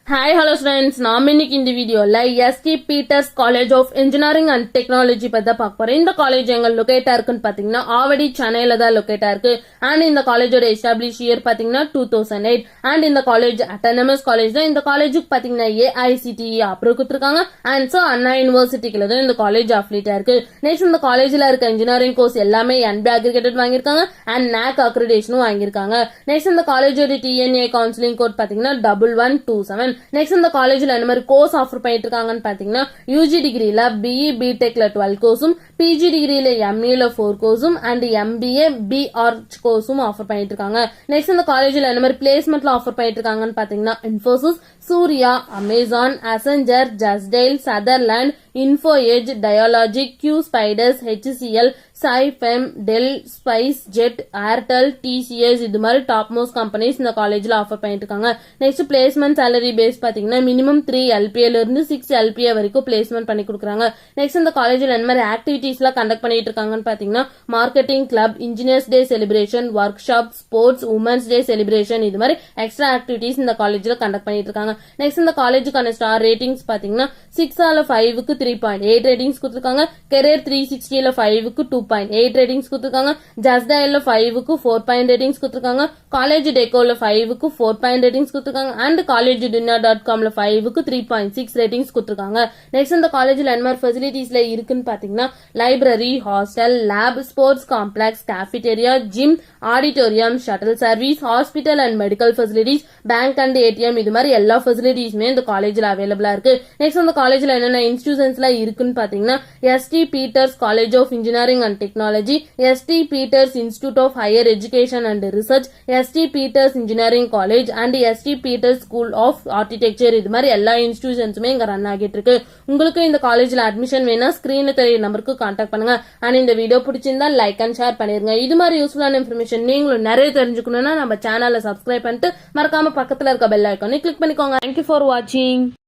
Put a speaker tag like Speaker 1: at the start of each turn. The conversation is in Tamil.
Speaker 1: Hi, hello friends. நான் இன்னைக்கு இந்த வீடியோல ST Peters College of Engineering and Technology பத்தி பார்க்க போறேன். இந்த காலேஜ் எங்க லொகேட்டா இருக்குன்னு பாத்தீங்கன்னா ஆவடி சென்னையில தான் லொகேட்டா இருக்கு. அண்ட் இந்த காலேஜோட எஸ்டாப்ளிஷ் இயர் பாத்தீங்கன்னா 2008. அண்ட் இந்த காலேஜ் அட்டானமஸ் காலேஜ் தான். இந்த காலேஜுக்கு பாத்தீங்கன்னா AICTE அப்ரூவ் கொடுத்திருக்காங்க. அண்ட் சோ அண்ணா யூனிவர்சிட்டிக்குள்ள தான் இந்த காலேஜ் அஃபிலியேட்டா இருக்கு. நெக்ஸ்ட் இந்த காலேஜ்ல இருக்க இன்ஜினியரிங் கோர்ஸ் எல்லாமே NB அக்ரிகேட்டட் வாங்கியிருக்காங்க அண்ட் NAC அக்ரிடேஷனும் வாங்கியிருக்காங்க. நெக்ஸ்ட் இந்த காலேஜோட TNA கவுன்சிலிங் கோட் பாத்தீங்கன்னா 1127. நெக்ஸ்ட் இந்த காலேஜ்ல என்ன மாதிரி கோர்ஸ் ஆஃபர் பண்ணிட்டு இருக்காங்கன்னு பாத்தீங்கன்னா யூஜி டிகிரில BE BTechல 12 கோர்ஸும் PG டிகிரில MAல 4 கோர்ஸும் அண்ட் MBA BArch கோர்ஸும் ஆஃபர் பண்ணிட்டு இருக்காங்க. நெக்ஸ்ட் இந்த காலேஜ்ல என்ன மாதிரி பிளேஸ்மெண்ட்ல ஆஃபர் பண்ணிட்டு இருக்காங்கன்னு பாத்தீங்கன்னா இன்ஃபோசிஸ், சூர்யா, அமேசான், அசெஞ்சர், ஜஸ்டைல், Sutherland, Info Edge, Dialogic, Q Spiders, HCL, Saifem, Dell, Spice, Jet, Airtel, TCS இது மாதிரி டாப் மோஸ்ட் கம்பெனிஸ் இந்த காலேஜ்ல ஆஃபர் பண்ணிட்டு இருக்காங்க. நெக்ஸ்ட் பிளேஸ்மெண்ட் சாலரி பேஸ் பாத்தீங்கன்னா மினிமம் 3 LPA இருந்து 6 LPA வரைக்கும் பிளேஸ்மெண்ட் பண்ணி கொடுக்குறாங்க. நெக்ஸ்ட் இந்த காலேஜ்ல என்ன மாதிரி ஆக்டிவிட்டிஸ் எல்லாம் கண்டக்ட் பண்ணிட்டு இருக்காங்கன்னு பாத்தீங்கன்னா marketing club, engineers day celebration, work shop, sports, women's day celebration இது மாதிரி எக்ஸ்ட்ரா ஆக்டிவிட்டிஸ் இந்த காலேஜ்ல கண்டக்ட் பண்ணிட்டு இருக்காங்க. நெக்ஸ்ட் இந்த காலேஜுக்கான ஸ்டார் ரேட்டிங்ஸ் பாத்தீங்கன்னா 6/5க்கு 3.8 ரேட்டிங்ஸ் கொடுத்திருக்காங்க. கெரியர் 360ல 5க்கு 2.8 ரேட்டிங்ஸ் கொடுத்திருக்காங்க. ஜஸ்டைல்ல 5க்கு 4 ரேட்டிங்ஸ் கொடுத்திருக்காங்க. காலேஜ் டெக்கோல 5க்கு 4 ரேட்டிங்ஸ் கொடுத்திருக்காங்க. அண்ட் காலேஜ் dinner.comல 5க்கு 3.6 ரேட்டிங்ஸ் கொடுத்திருக்காங்க. நெக்ஸ்ட் இந்த காலேஜ்ல என்ன மாதிரி ஃபெசிலிட்டிஸ்ல இருக்குன்னு பாத்தீங்கன்னா library, hostel, lab, sports complex, cafeteria, gym, auditorium, shuttle service, hospital and medical facilities, bank and ATM இது மாதிரி எல்லா ஃபெசிலிட்டிஸுமே இந்த காலேஜ்ல அவைலபிளா இருக்கு. நெக்ஸ்ட் இந்த காலேஜ்ல என்னென்ன இன்ஸ்டிடியூஷன்ஸ்ல இருக்குன்னு பாத்தீங்கன்னா ST Peters College of Engineering and Technology, ST Peters Institute of Higher Education and Research, ST Peters Engineering College and ST Peters School of Architecture இது மாதிரி எல்லா இன்ஸ்டிடியூஷன்ஸுமே இங்க ரன் ஆகிட்டு இருக்கு. உங்களுக்கு இந்த காலேஜ்ல அட்மிஷன் வேணா ஸ்கிரீன்ல தெரிய நம்பருக்கு கான்டாக்ட் பண்ணுங்க. அண்ட் இந்த வீடியோ பிடிச்சிருந்தா லைக் அண்ட் ஷேர் பண்ணிருங்க. இது மாதிரி யூஸ்ஃபுல்லான இன்ஃபர்மேஷன் நீங்களும் நிறைய தெரிஞ்சுக்கணும்னா நம்ம சேனலை சப்ஸ்கிரைப் பண்ணிட்டு மறக்காம பக்கத்துல இருக்க பெல் ஐகானை கிளிக் பண்ணிக்கோங்க. தேங்க்யூ ஃபார் வாட்சிங்.